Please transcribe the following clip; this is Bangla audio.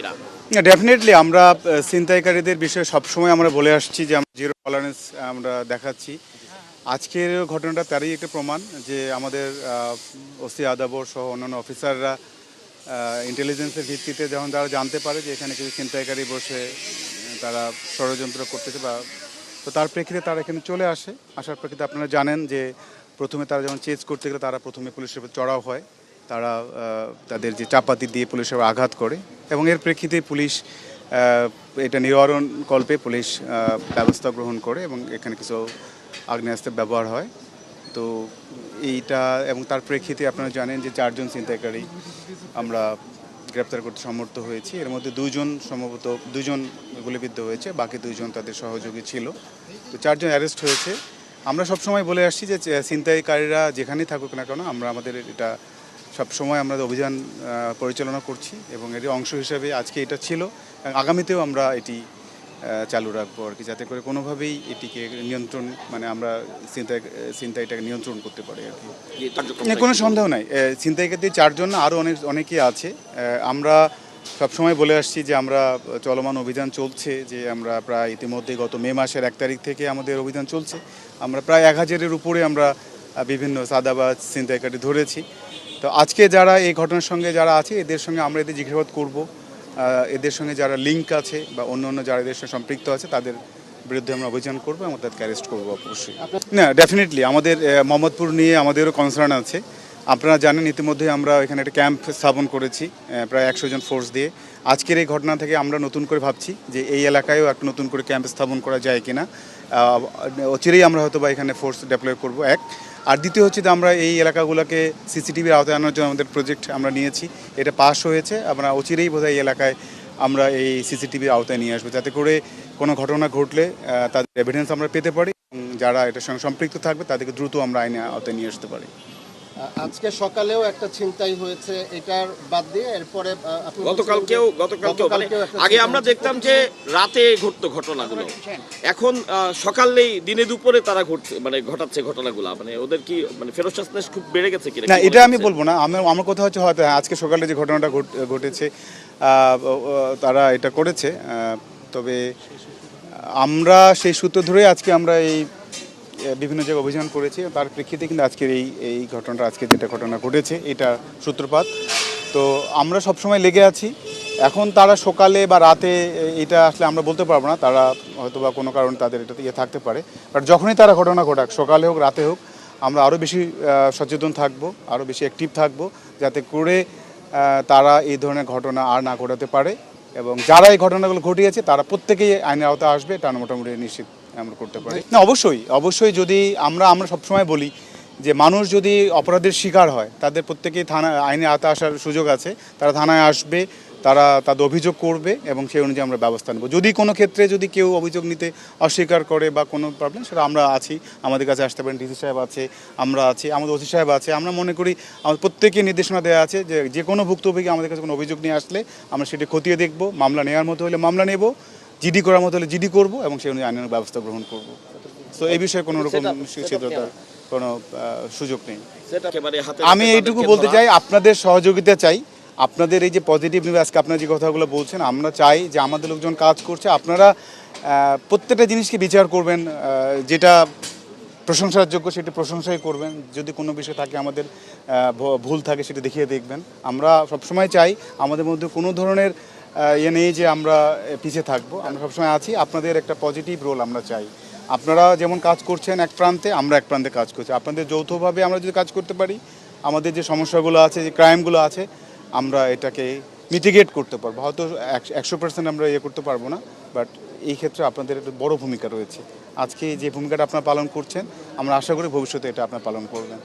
ছিনতাইকারীরা? ডেফিনেটলি আমরা ছিনতাইকারীদের বিষয়ে সবসময় আমরা বলে আসছি যে আমরা জিরো টলারেন্স আমরা দেখাচ্ছি। আজকের ঘটনাটা তারই একটা প্রমাণ যে আমাদের ওসি আদাবর সহ অন্যান্য অফিসাররা ইন্টেলিজেন্সের ভিত্তিতে যখন তারা জানতে পারে যে এখানে কিছু ছিনতাইকারী বসে তারা ষড়যন্ত্র করতেছে বা তো তার প্রেক্ষিতে তারা এখানে চলে আসে। আসার প্রেক্ষিতে আপনারা জানেন যে প্রথমে তারা যখন চেজ করতে গেলে তারা প্রথমে পুলিশের উপর চড়াও হয়। তারা তাদের যে চাপাতি দিয়ে পুলিশের উপর আঘাত করে এবং এর প্রেক্ষিতে পুলিশ এটা নিবারণ কল্পে পুলিশ ব্যবস্থা গ্রহণ করে এবং এখানে কিছু আগ্নেয়াস্ত্রের ব্যবহার হয়। তো এইটা এবং তার প্রেক্ষিতে আপনারা জানেন যে 4 জন ছিনতাইকারী আমরা গ্রেপ্তার করতে সমর্থ হয়েছি। এর মধ্যে 2 জন সম্ভবত 2 জন গুলিবিদ্ধ হয়েছে, বাকি 2 জন তাদের সহযোগী ছিল। তো 4 জন অ্যারেস্ট হয়েছে। আমরা সবসময় বলে আসছি যে ছিনতাইকারীরা যেখানেই থাকুক না কেন আমরা আমাদের এটা সবসময় আমরা অভিযান পরিচালনা করছি এবং এর অংশ হিসেবে আজকে এটা ছিল। আগামীতেও আমরা এটি চালু রাখবো আর কি, যাতে করে কোনোভাবেই এটিকে নিয়ন্ত্রণ মানে আমরা ছিনতাইটাকে নিয়ন্ত্রণ করতে পারি আর কি। কোনো সন্দেহ নাই, ছিনতাইকারী 4 জন না, আরও অনেকেই আছে। আমরা সবসময় বলে আসছি যে আমরা চলমান অভিযান চলছে, যে আমরা প্রায় ইতিমধ্যে গত মে মাসের 1 তারিখ থেকে আমাদের অভিযান চলছে। আমরা প্রায় 1000-এর উপরে আমরা বিভিন্ন সাদাবাজ ছিনতাইকারী ধরেছি। তো আজকে যারা এই ঘটনার সঙ্গে যারা আছে এদের সঙ্গে আমরা এদের জিজ্ঞাসাবাদ করবো। এদের সঙ্গে যারা লিঙ্ক আছে বা অন্য অন্য যারা এদের সঙ্গে সম্পৃক্ত আছে তাদের বিরুদ্ধে আমরা অভিযান করবো এবং তাদেরকে অ্যারেস্ট করবো অবশ্যই। না, ডেফিনেটলি আমাদের মোহাম্মদপুর নিয়ে আমাদেরও কনসার্ন আছে। আপনারা জানেন ইতিমধ্যে আমরা এখানে একটা ক্যাম্প স্থাপন করেছি প্রায় 100 জন ফোর্স দিয়ে। আজকের এই ঘটনা থেকে আমরা নতুন করে ভাবছি যে এই এলাকায়ও একটা নতুন করে ক্যাম্প স্থাপন করা যায় কিনা। অচিরেই আমরা হয়তো বা এখানে ফোর্স ডেপ্লয় করবো এক। আর দ্বিতীয় হচ্ছে যে আমরা এই এলাকাগুলোকে সিসিটিভির আওতায় আনার জন্য আমাদের প্রজেক্ট আমরা নিয়েছি, এটা পাস হয়েছে। আমরা অচিরেই বোধহয় এই এলাকায় আমরা এই সিসিটিভির আওতায় নিয়ে আসবো, যাতে করে কোনো ঘটনা ঘটলে তাদের এভিডেন্স আমরা পেতে পারি এবং যারা এটার সঙ্গে সম্পৃক্ত থাকবে তাদেরকে দ্রুত আমরা আইনে আওতায় নিয়ে আসতে পারি। আজকে সকালেও একটা ছিনতাই হয়েছে, এটার বাদ দিয়ে এরপরে গতকালকেও মানে আগে আমরা দেখতাম যে রাতে ঘটতো ঘটনাগুলো, এখন সকালেই দিনে দুপুরে তারা ঘটাচ্ছে ঘটনাগুলো। মানে ওদের কি মানে ফেরোসাসনেস খুব বেড়ে গেছে কিনা? না, এটা আমি বলবো না। আমার কথা হচ্ছে হয়তো আজকে সকালে যে ঘটনাটা ঘটেছে তারা এটা করেছে, তবে আমরা সেই সূত্র ধরে আজকে আমরা এই বিভিন্ন জায়গায় অভিযান করেছি। তার প্রেক্ষিতে কিন্তু আজকের এই ঘটনাটা আজকে যেটা ঘটনা ঘটেছে এটা সূত্রপাত। তো আমরা সবসময় লেগে আছি। এখন তারা সকালে বা রাতে এটা আসলে আমরা বলতে পারবো না, তারা হয়তো বা কোনো কারণে তাদের এটা থাকতে পারে। বাট যখনই তারা ঘটনা ঘটাক, সকালে হোক রাতে হোক, আমরা আরও বেশি সচেতন থাকবো, আরও বেশি অ্যাক্টিভ থাকবো, যাতে করে তারা এই ধরনের ঘটনা আর না ঘটাতে পারে। এবং যারা এই ঘটনাগুলো ঘটিয়েছে তারা প্রত্যেকেই আইনের আওতায় আসবে, এটা মোটামুটি নিশ্চিত আমরা করতে পারি। না, অবশ্যই যদি আমরা সবসময় বলি যে মানুষ যদি অপরাধের শিকার হয় তাদের প্রত্যেকেই আইনের আওতায় আসার সুযোগ আছে। তারা থানায় আসবে, তারা তাদের অভিযোগ করবে এবং সেই অনুযায়ী আমরা ব্যবস্থা নেব। যদি কোনো ক্ষেত্রে যদি কেউ অভিযোগ নিতে অস্বীকার করে বা কোনো প্রবলেম, সেটা আমরা আছি, আমাদের কাছে আসতে পারেন। ডিসি সাহেব আছে, আমরা আছি, আমাদের ওসি সাহেব আছে। আমরা মনে করি আমাদের প্রত্যেকে নির্দেশনা দেওয়া আছে যে কোনো ভুক্তভোগী আমাদের কাছে কোনো অভিযোগ নিয়ে আসলে আমরা সেটি খতিয়ে দেখব, মামলা নেওয়ার মতো হলে মামলা নেব, জিডি করার মতো হলে জিডি করব এবং সেই অনুযায়ী আইনের ব্যবস্থা গ্রহণ করব। তো এই বিষয়ে কোনো রকম সিদ্ধান্তের কোনো সুযোগ নেই। আমি এইটুকু বলতে চাই, আপনাদের সহযোগিতা চাই। আপনাদের এই যে পজিটিভ নিউজ আজকে আপনারা যে কথাগুলো বলছেন, আমরা চাই যে আমাদের লোকজন কাজ করছে, আপনারা প্রত্যেকটা জিনিসকে বিচার করবেন, যেটা প্রশংসার যোগ্য সেটি প্রশংসাই করবেন। যদি কোনো বিষয় থাকে আমাদের ভুল থাকে সেটা দেখিয়ে দেখবেন। আমরা সবসময় চাই আমাদের মধ্যে কোনো ধরনের ইয়ে নেই যে আমরা পিছিয়ে থাকবো, আমরা সবসময় আছি। আপনাদের একটা পজিটিভ রোল আমরা চাই। আপনারা যেমন কাজ করছেন এক প্রান্তে, আমরা এক প্রান্তে কাজ করছি। আপনাদের যৌথভাবে আমরা যদি কাজ করতে পারি, আমাদের যে সমস্যাগুলো আছে, যে ক্রাইমগুলো আছে, আমরা এটাকে মিটিগেট করতে পারবো। হয়তো 100% আমরা ইয়ে করতে পারবো না, বাট এই ক্ষেত্রে আপনাদের একটা বড় ভূমিকা রয়েছে। আজকে যে ভূমিকাটা আপনারা পালন করছেন, আমরা আশা করি ভবিষ্যতে এটা আপনারা পালন করবেন।